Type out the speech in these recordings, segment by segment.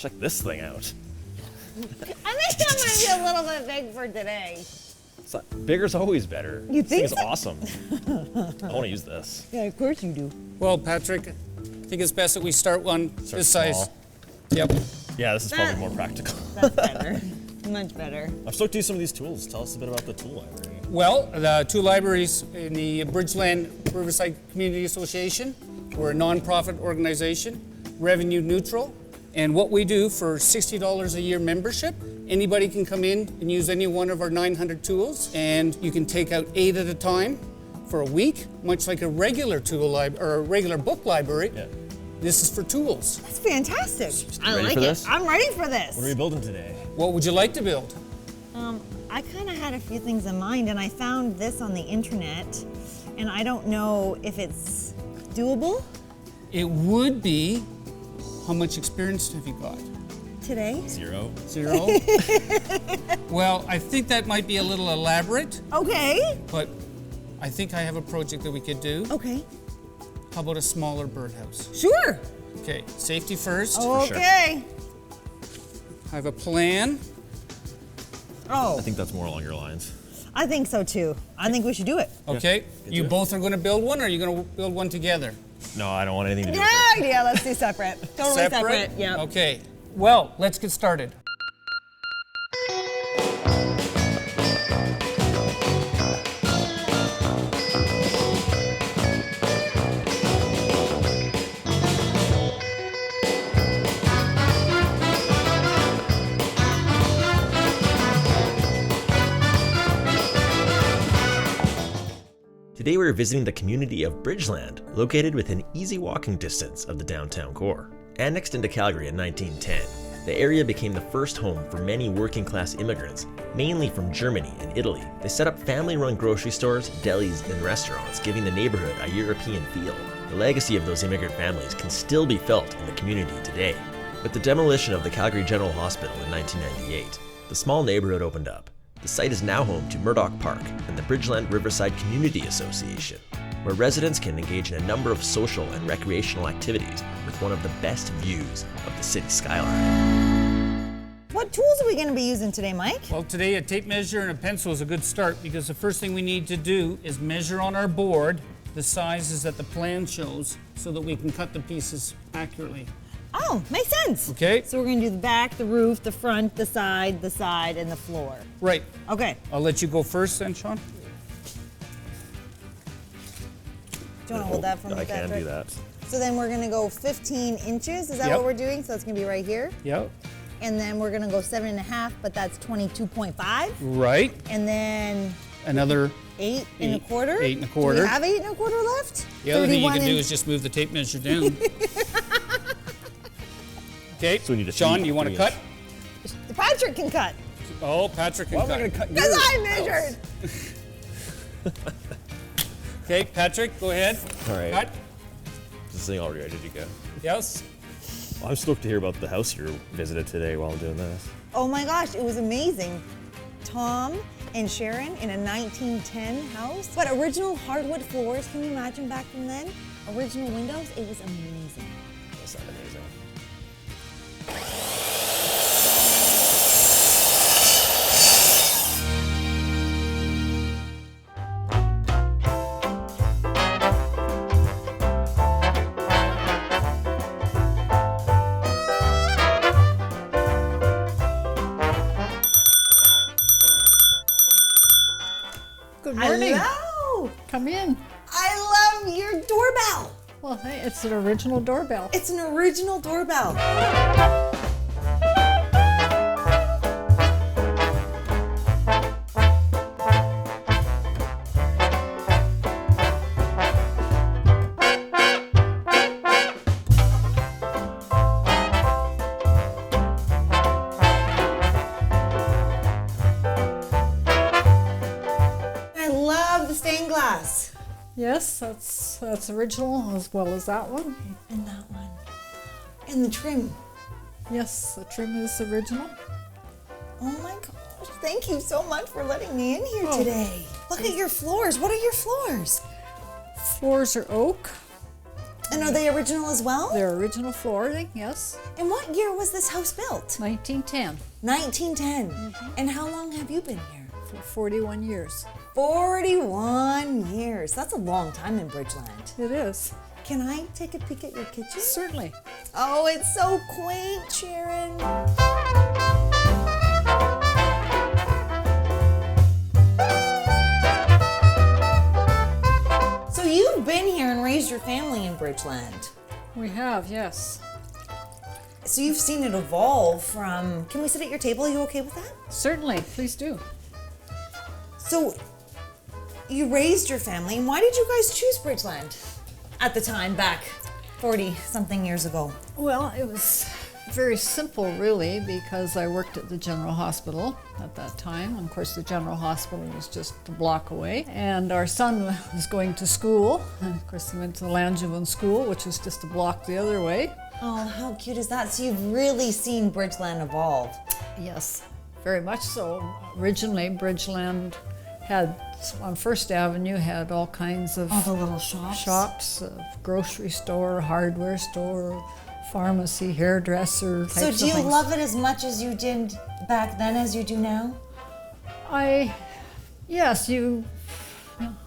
Check this thing out. I think that might be a little bit big for today. Bigger's always better. You think This thing so? is awesome. I want to use this. Yeah, of course you do. Well, Patrick, I think it's best that we start one Start this size. small. Yep. Yeah, this is probably more practical. That's better. Much better. I'm stoked to use some of these tools. Tell us a bit about the tool library. Well, the two libraries in the Bridgeland Riverside Community Association. We're a non-profit organization, revenue neutral. And what we do for $60 a year membership, anybody can come in and use any one of our 900 tools, and you can take out 8 at a time for a week, much like a regular tool or a regular book library. Yeah. This is for tools. That's fantastic. I ready like for it. this? I'm ready for this. What are we building today? What would you like to build? I kind of had a few things in mind, and I found this on the internet, and I don't know if it's doable It would be, how much experience have you got? today. 0. 0? Well, I think that might be a little elaborate, Okay. but I think I have a project that we could do. Okay. How about a smaller birdhouse? Sure. Okay, safety first. Okay. I have a plan. Oh, I think that's more along your lines. I think so too. I think we should do it. Okay, Good you to it. both are going to build one, or are you going to build one together? No, I don't want anything to do with Yeah, it. yeah, let's do separate. Totally separate. Yeah. Okay, well, let's get started. Today we're visiting the community of Bridgeland, located within easy walking distance of the downtown core. Annexed into Calgary in 1910, the area became the first home for many working-class immigrants, mainly from Germany and Italy. They set up family-run grocery stores, delis, and restaurants, giving the neighborhood a European feel. The legacy of those immigrant families can still be felt in the community today. With the demolition of the Calgary General Hospital in 1998, the small neighborhood opened up. The site is now home to Murdoch Park and the Bridgeland Riverside Community Association, where residents can engage in a number of social and recreational activities with one of the best views of the city skyline. What tools are we going to be using today, Mike? Well, today a tape measure and a pencil is a good start, because the first thing we need to do is measure on our board the sizes that the plan shows so that we can cut the pieces accurately. Oh, makes sense. Okay. So we're going to do the back, the roof, the front, the side, and the floor. Right. Okay. I'll let you go first then, Sean. Do you want to hold that for me, I can Patrick? do that. So then we're going to go 15 inches. Is that Yep. what we're doing? So it's going to be right here. Yep. And then we're going to go 7.5, but that's 22.5. Right. And then Another. 8.25. 8.25. Do we have 8.25 left? The other thing you 31 can do inch- is just move the tape measure down. Okay. So we need a Sean, few- you want to 3 cut? inch. Patrick can cut. Oh, Patrick can Why am I cut. going to cut Because yours? I measured. Okay, Patrick, go ahead. All right. Cut. Is this thing already ready to go? Yes. Well, I'm stoked to hear about the house you visited today while I'm doing this. Oh my gosh, it was amazing. Tom and Sharon in a 1910 house, but original hardwood floors. Can you imagine back from then? Original windows. It was amazing. That's not amazing. Good morning. Hello. Come in. I love your doorbell. Well, hey, it's an original doorbell. It's an original doorbell. I love the stained glass. Yes, that's original as well as that one. And that one. And the trim. Yes, the trim is original. Oh my gosh, thank you so much for letting me in here Oh. today. Look at your floors. What are your floors? Floors are oak. And are they original as well? They're original flooring, yes. And what year was this house built? 1910 1910. And how long have you been here? for 41 years. 41 years. That's a long time in Bridgeland. It is. Can I take a peek at your kitchen? Certainly. Oh, it's so quaint, Sharon. So you've been here and raised your family in Bridgeland. We have, yes. So you've seen it evolve from, can we sit at your table? Are you okay with that? Certainly, please do. So you raised your family, and why did you guys choose Bridgeland at the time back 40 something years ago? Well, it was very simple, really, because I worked at the General Hospital at that time. And of course, the General Hospital was just a block away. And our son was going to school. And of course, he went to the Langevin School, which was just a block the other way. Oh, how cute is that? So you've really seen Bridgeland evolve. Yes, very much so. Originally, Bridgeland had, on First Avenue, had all kinds of All the little shops. shops, grocery store, hardware store, pharmacy, hairdresser, types of So do you things. love it as much as you did back then as you do now? Yes,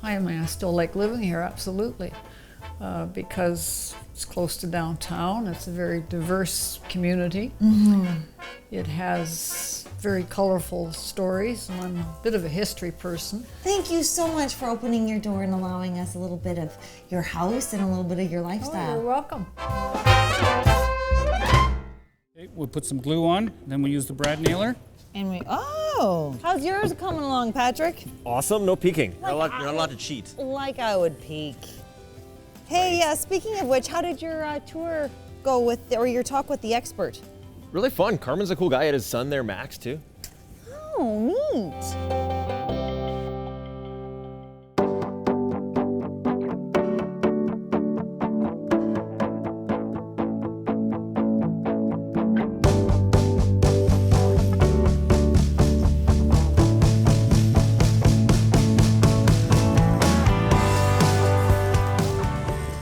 I still like living here, absolutely, because it's close to downtown. It's a very diverse community. It has very colorful stories, and I'm a bit of a history person. Thank you so much for opening your door and allowing us a little bit of your house and a little bit of your Oh, lifestyle. you're welcome. Okay, we'll put some glue on, then we'll use the brad nailer. And how's yours coming along, Patrick? Awesome, no peeking. You're not allowed to cheat. Like I would peek. Hey, speaking of which, how did your tour go or your talk with the expert? Really fun. Carmen's a cool guy. He had his son there, Max, too. Oh, neat.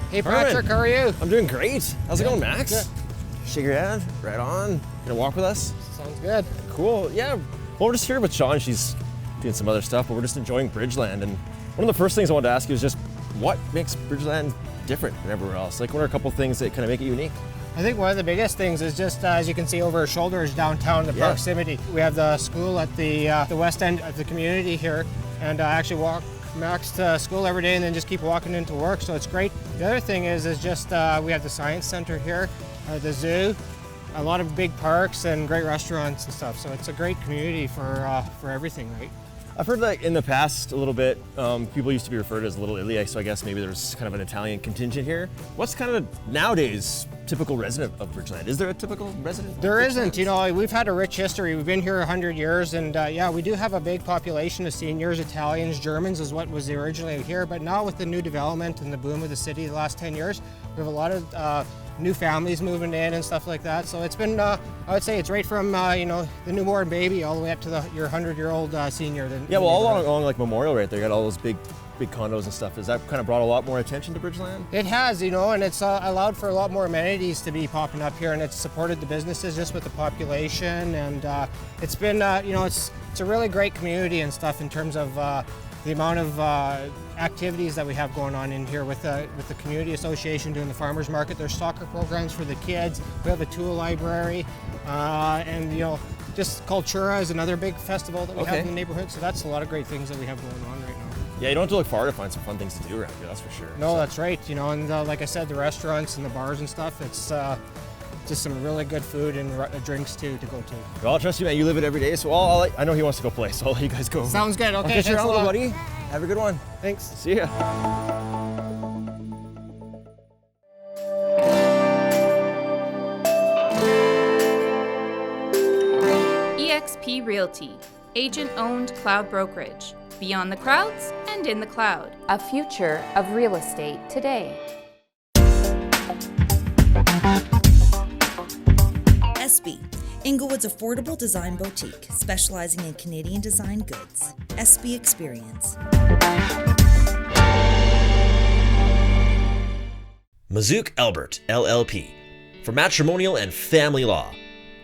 Hey Carmen. Patrick, how are you? I'm doing great. How's it going, Max? Good. Shake your hand. Right on. Gonna walk with us? Sounds good. Cool. Yeah. Well, we're just here with Sean. She's doing some other stuff, but we're just enjoying Bridgeland. And one of the first things I wanted to ask you is just what makes Bridgeland different than everywhere else? Like, what are a couple things that kind of make it unique? I think one of the biggest things is just, as you can see over our shoulders downtown, the proximity. We have the school at the west end of the community here, and I actually walk Max to school every day and then just keep walking into work, so it's great. The other thing is just we have the science center here, the zoo, a lot of big parks and great restaurants and stuff, so it's a great community for everything, right? I've heard that in the past a little bit, people used to be referred to as Little Italy, so I guess maybe there's kind of an Italian contingent here. What's kind of nowadays typical resident of Bridgeland? Is there a typical resident? There of isn't. Bridgeland? You know, we've had a rich history. We've been here 100 years, and yeah, we do have a big population of seniors, Italians, Germans is what was originally here, but now with the new development and the boom of the city the last 10 years, we have a lot of new families moving in and stuff like that. So it's been, I would say it's right from, you know, the newborn baby all the way up to your 100-year-old senior. Yeah, well, all along like Memorial right there, got all those big condos and stuff. Has that kind of brought a lot more attention to Bridgeland? It has, you know, and it's allowed for a lot more amenities to be popping up here, and it's supported the businesses just with the population, and it's been, you know, it's a really great community and stuff in terms of the amount of activities that we have going on in here with the community association doing the farmers market. There's soccer programs for the kids. We have a tool library, and you know, just Cultura is another big festival that we have in the neighborhood. So that's a lot of great things that we have going on right now. Yeah, you don't have to look far to find some fun things to do around here, that's for sure. No, that's right. You know, and like I said, the restaurants and the bars and stuff, it's just some really good food and drinks too to go to. Well, I'll trust you, man. You live it every day, so I know he wants to go play, so I'll let you guys go. Sounds good. Okay, I'll catch you thanks around, a little lot. buddy. Have a good one. Thanks. See ya. eXp Realty, agent-owned cloud brokerage. Beyond the crowds and in the cloud. A future of real estate today. SB, Inglewood's affordable design boutique, specializing in Canadian design goods. SB Experience. Mazook Albert, LLP, for matrimonial and family law,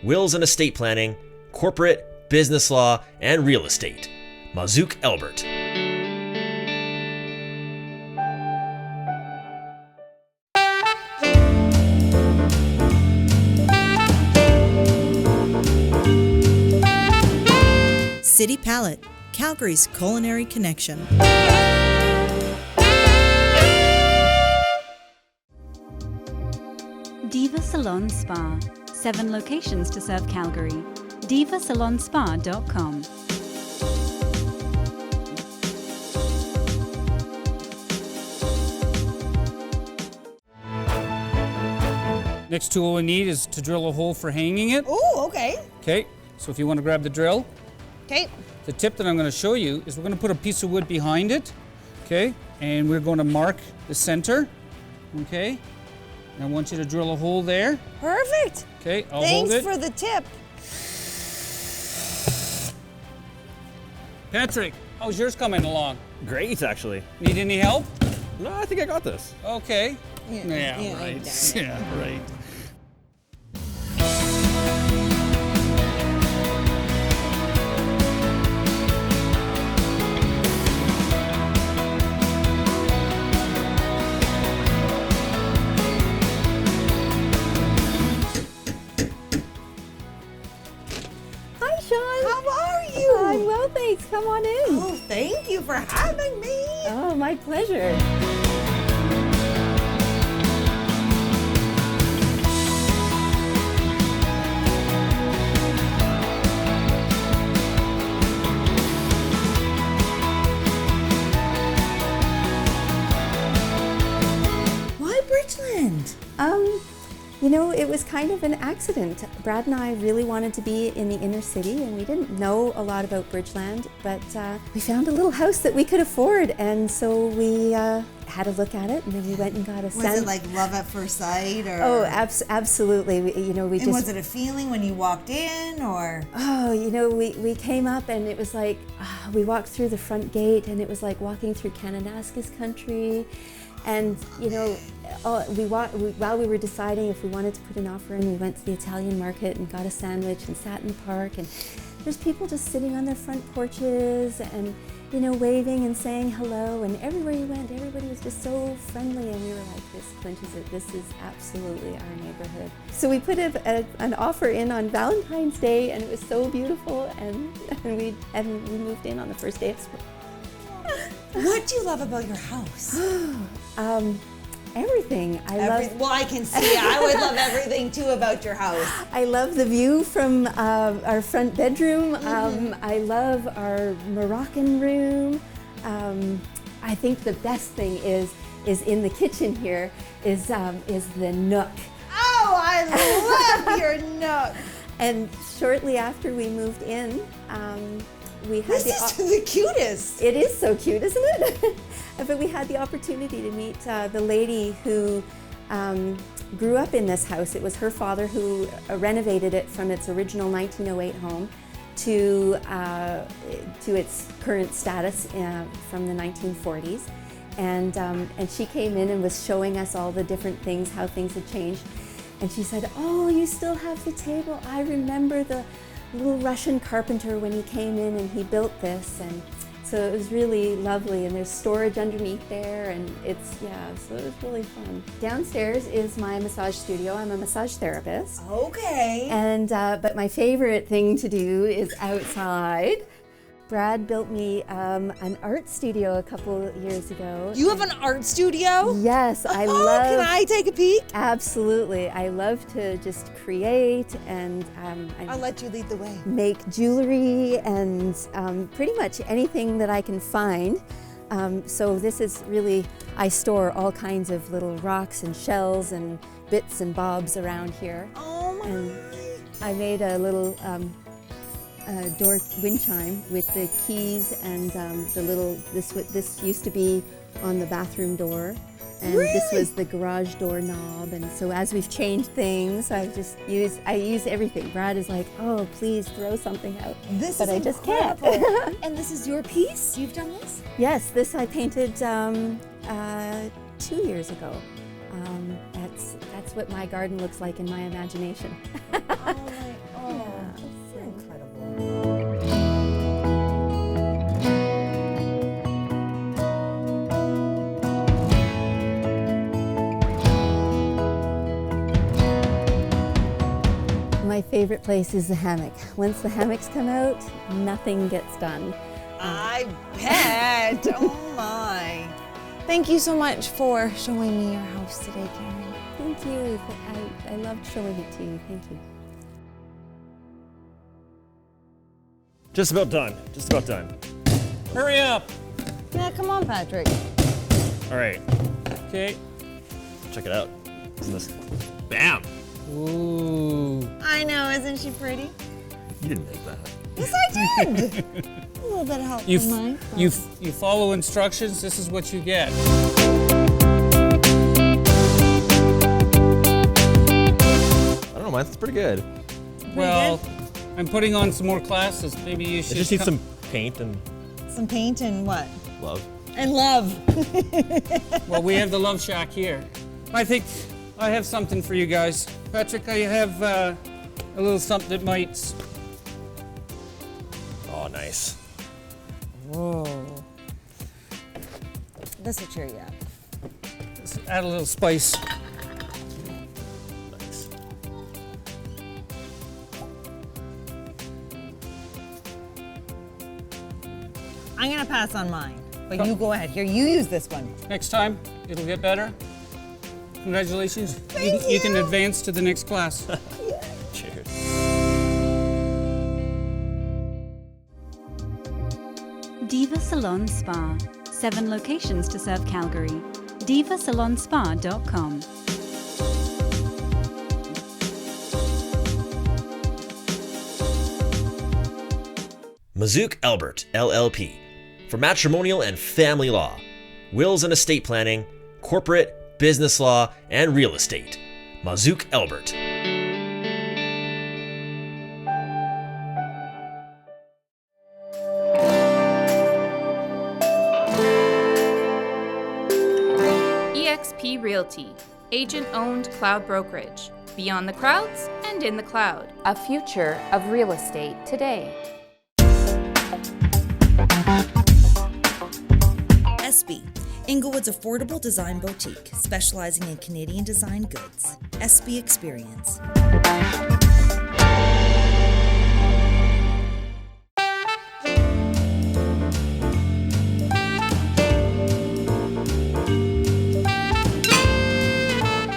wills and estate planning, corporate, business law, and real estate. Mazook Albert. City Palette, Calgary's culinary connection. Diva Salon Spa. 7 locations to serve Calgary. divasalonspa.com. Next tool we need is to drill a hole for hanging it. Oh, okay. Okay, so if you want to grab the drill, Okay. the tip that I'm going to show you is we're going to put a piece of wood behind it, okay, and we're going to mark the center, okay. And I want you to drill a hole there. Perfect. Okay, I'll hold Thanks it. for the tip. Patrick, how's yours coming along? Great, actually. Need any help? No, I think I got this. Okay. Yeah, Right. Yeah, right. Hi, Sean. How are you? I'm well, thanks. Come on in. Oh, thank you for having me. Oh, my pleasure. Why Bridgeland? You know, it was kind of an accident. Brad and I really wanted to be in the inner city, and we didn't know a lot about Bridgeland, but we found a little house that we could afford, and so we had a look at it, and then we went and got a Was it like love at first sight, or? Oh, absolutely. And was it a feeling when you walked in, or? Oh, you know, we came up and it was like, we walked through the front gate and it was like walking through Kananaskis country. And, you know, while we were deciding if we wanted to put an offer in, we went to the Italian market and got a sandwich and sat in the park. And there's people just sitting on their front porches and, you know, waving and saying hello. And everywhere you went, everybody was just so friendly. And we were like, this clinches it. This is absolutely our neighborhood. So we put an offer in on Valentine's Day, and it was so beautiful. And we moved in on the first day of spring. What do you love about your house? Everything. Well, I can see. I would love everything too about your house. I love the view from our front bedroom. I love our Moroccan room. I think the best thing is in the kitchen here is the nook. Oh, I love your nook. And shortly after we moved in, we had this is the cutest. It is so cute, isn't it? But we had the opportunity to meet the lady who grew up in this house. It was her father who renovated it from its original 1908 home to its current status from the 1940s. And she came in and was showing us all the different things, how things had changed. And she said, "Oh, you still have the table. I remember the little Russian carpenter when he came in and he built this." And so it was really lovely, and there's storage underneath there, and so it was really fun. Downstairs is my massage studio. I'm a massage therapist. Okay. And but my favorite thing to do is outside. Brad built me an art studio a couple years ago. You have an art studio? Yes, I love. Can I take a peek? Absolutely. I love to just create, and I'll let you lead the way. Make jewelry and pretty much anything that I can find. So this is really, I store all kinds of little rocks and shells and bits and bobs around here. Oh my! And I made a little door wind chime with the keys and the little, this used to be on the bathroom door, and really? This was the garage door knob. And so as we've changed things, I use everything. Brad is like, "Oh, please throw something out." But I just can't. And this is your piece? You've done this? Yes, this I painted 2 years ago. That's what my garden looks like in my imagination. You're incredible. My favorite place is the hammock. Once the hammocks come out, nothing gets done. I bet. Oh my. Thank you so much for showing me your house today, Karen. Thank you. I loved showing it to you. Thank you. Just about done. Just about done. Hurry up! Yeah, come on, Patrick. All right. Okay. Check it out. Isn't this? Bam! Ooh. I know, isn't she pretty? You didn't make that. Yes, I did. A little bit of help from mine. You follow instructions, this is what you get. I don't know, man. It's pretty good. Well, I'm putting on some more classes. Maybe you should. It just needs some paint and Some paint and what? love. And love. Well, we have the Love Shack here. I think I have something for you guys. Patrick, I have a little something that might. Oh, nice. Whoa. This will cheer you up. Let's add a little spice. Nice. I'm gonna pass on mine, but you go ahead. Here, you use this one. Next time, it'll get better. Congratulations. Thank You can advance to the next class. Cheers. Diva Salon Spa. 7 locations to serve Calgary. divasalonspa.com. Mazook Albert, LLP. For matrimonial and family law, wills and estate planning, corporate, business law, and real estate. Mazook Albert. eXp Realty, agent-owned cloud brokerage. Beyond the crowds and in the cloud. A future of real estate today. SB, Inglewood's affordable design boutique, specializing in Canadian design goods. SB Experience.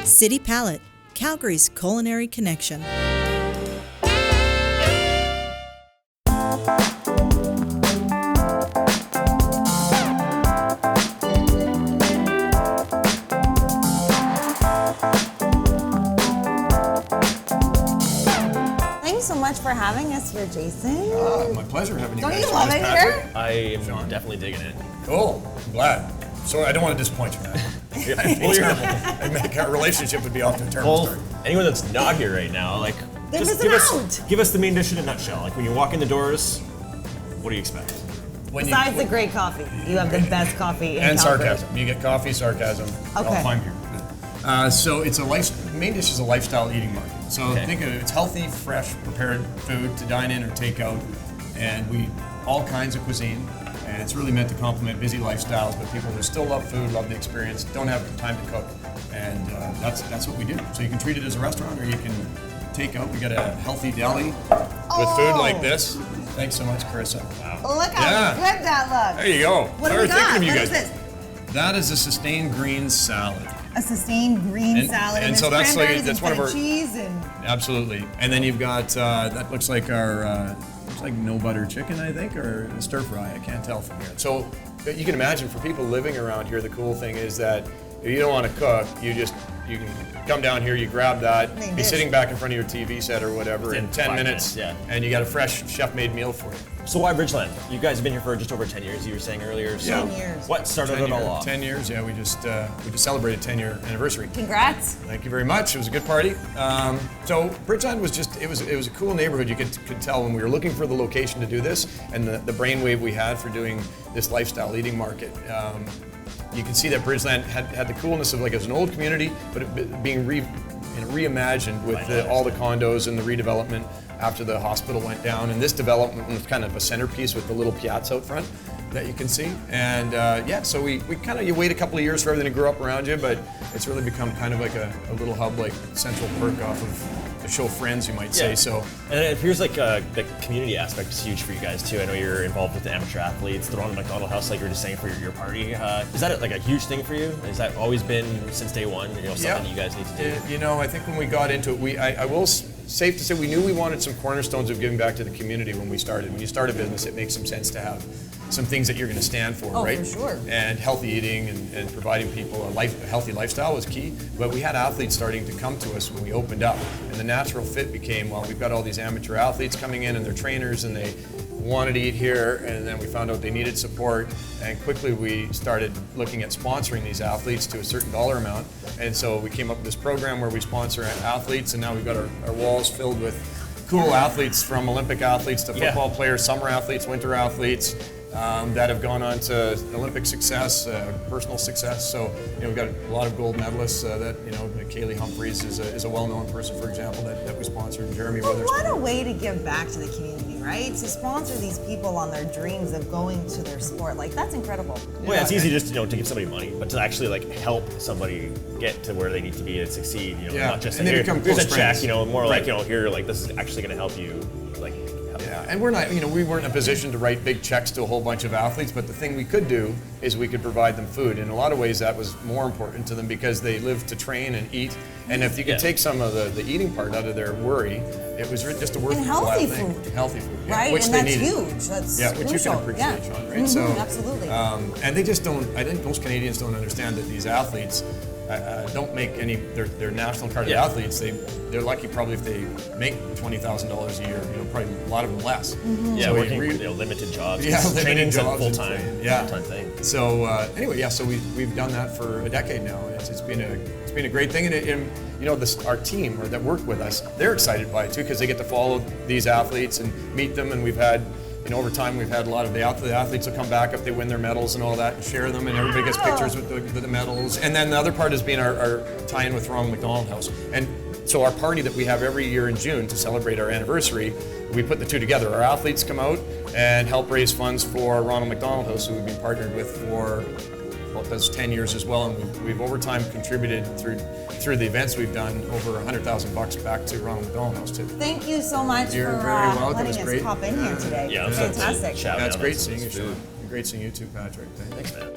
City Palette, Calgary's culinary connection. Thanks so much for having us here, Jason. My pleasure having you Don't guys. you love Miss it Patrick. here? I am definitely digging it. Cool. I'm glad. Sorry, I don't want to disappoint you, man. I make our relationship would be off to a terrible Well, start. anyone that's not here right now, like, They're just missing out. give us the main dish in a nutshell. Like, when you walk in the doors, what do you expect? Besides the great coffee, you have the best coffee in And Calgary. sarcasm. You get coffee, sarcasm. Okay. All fine here. So it's main dish is a lifestyle eating market. So think of it, it's healthy, fresh, prepared food to dine in or take out. And we all kinds of cuisine. And it's really meant to complement busy lifestyles, but people who still love food, love the experience, don't have time to cook. And that's what we do. So you can treat it as a restaurant or you can take out. We got a healthy deli with food like this. Thanks so much, Carissa. Wow. Look how good that looks. There you go. What do I we was thinking got? of you What guys. is this? That is a sustained green salad. A sustained green salad. and there's so that's like cranberries that's and one of our cheese and absolutely. And then you've got that looks like our looks like no butter chicken, I think, or stir fry. I can't tell from here. So you can imagine for people living around here, the cool thing is that if you don't want to cook, you can come down here, you grab that, be sitting back in front of your TV set or whatever in 10 minutes, and you got a fresh chef-made meal for you. So why Bridgeland? You guys have been here for just over 10 years, you were saying earlier. So 10 years. What started it all off? 10 years, yeah. We just celebrated 10-year anniversary. Congrats. Thank you very much. It was a good party. So Bridgeland was just, it was a cool neighborhood. You could tell when we were looking for the location to do this and the brainwave we had for doing this lifestyle eating market. you can see that Bridgeland had the coolness of like it was an old community, but it being reimagined with all the condos and the redevelopment after the hospital went down. And this development was kind of a centerpiece with the little piazza out front that you can see. And yeah, so we kind of, you wait a couple of years for everything to grow up around you, but it's really become kind of like a little hub, like Central Perk off of the show Friends, you might say. So, and it appears like the community aspect is huge for you guys too. I know you're involved with the amateur athletes, the Ronald McDonald House, like you were just saying for your party. Is that like a huge thing for you? Has that always been since day one? You know, something you guys need to do. You know, I think when we got into it, I will safe to say we knew we wanted some cornerstones of giving back to the community when we started. When you start a business, it makes some sense to have some things that you're going to stand for, right? For sure. And healthy eating and providing people a healthy lifestyle was key. But we had athletes starting to come to us when we opened up. And the natural fit became, well, we've got all these amateur athletes coming in and they're trainers and they wanted to eat here, and then we found out they needed support, and quickly we started looking at sponsoring these athletes to a certain dollar amount. And so we came up with this program where we sponsor athletes, and now we've got our walls filled with cool athletes, from Olympic athletes to football players, summer athletes, winter athletes, that have gone on to Olympic success, personal success. So, you know, we've got a lot of gold medalists that, you know, Kaylee Humphreys is a well-known person, for example, that we sponsored. Jeremy Witherspoon. What a way to give back to the community, right? To sponsor these people on their dreams of going to their sport. Like, that's incredible. Well, yeah, it's easy just, you know, to give somebody money, but to actually like help somebody get to where they need to be and succeed, you know, not just and like, here's a check, you know, more right. like, you know, here, like, this is actually going to help you, like, and we're not, you know, we weren't in a position to write big checks to a whole bunch of athletes, but the thing we could do is we could provide them food. In a lot of ways, that was more important to them because they live to train and eat. And if you could take some of the eating part out of their worry, it was just a worthwhile thing. Healthy food, right? Which and they that's needed. Huge. That's which crucial. You can appreciate, Sean, right? So absolutely. And they just don't. I think most Canadians don't understand that these athletes don't make any. They're national carded athletes. They're lucky probably if they make $20,000 a year. You know, probably a lot of them less. Yeah, so working limited jobs. Yeah, limited jobs. Full time. Full-time thing. So anyway, so we've done that for a decade now. It's been a great thing, and you know, our team that work with us, they're excited by it too because they get to follow these athletes and meet them. And we've had, you know, over time we've had a lot of the athletes will come back if they win their medals and all that and share them, and everybody gets pictures with the medals. And then the other part has been our tie-in with Ronald McDonald House. And so our party that we have every year in June to celebrate our anniversary, we put the two together. Our athletes come out and help raise funds for Ronald McDonald House, who we've been partnered with for, well, that's 10 years as well, and we've over time contributed through the events we've done over $100,000 back to Ronald McDonald House too. Thank you so much You're for very welcome. letting us pop in here today. Yeah, fantastic. That's great seeing you, Sean. Great seeing you too, Patrick. Thanks, man.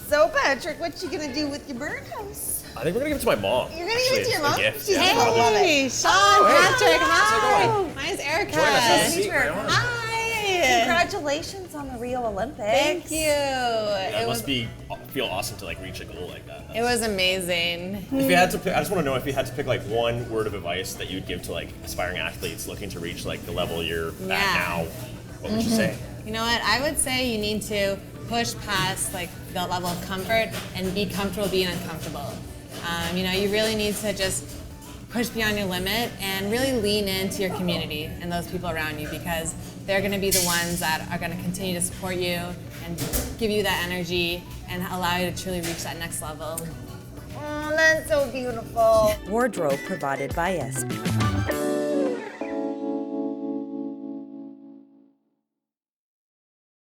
So Patrick, what you gonna do with your birdhouse? I think we're gonna give it to my mom. You're gonna give it to your mom? Gift. She's Yeah. gonna love it. Sean, Patrick, hi. going? My name's Erica. Join us. Nice to meet you. Hi. Congratulations on the Rio Olympics. Thank you. It must feel awesome to like reach a goal like that. It was amazing. If you had to pick, I just want to know if you had to pick like one word of advice that you'd give to like aspiring athletes looking to reach like the level you're at now, what would you say? You know what? I would say you need to push past like the level of comfort and be comfortable being uncomfortable. You know, you really need to just push beyond your limit and really lean into your community and those people around you, because they're going to be the ones that are going to continue to support you and give you that energy and allow you to truly reach that next level. Oh, that's so beautiful. Wardrobe provided by SB.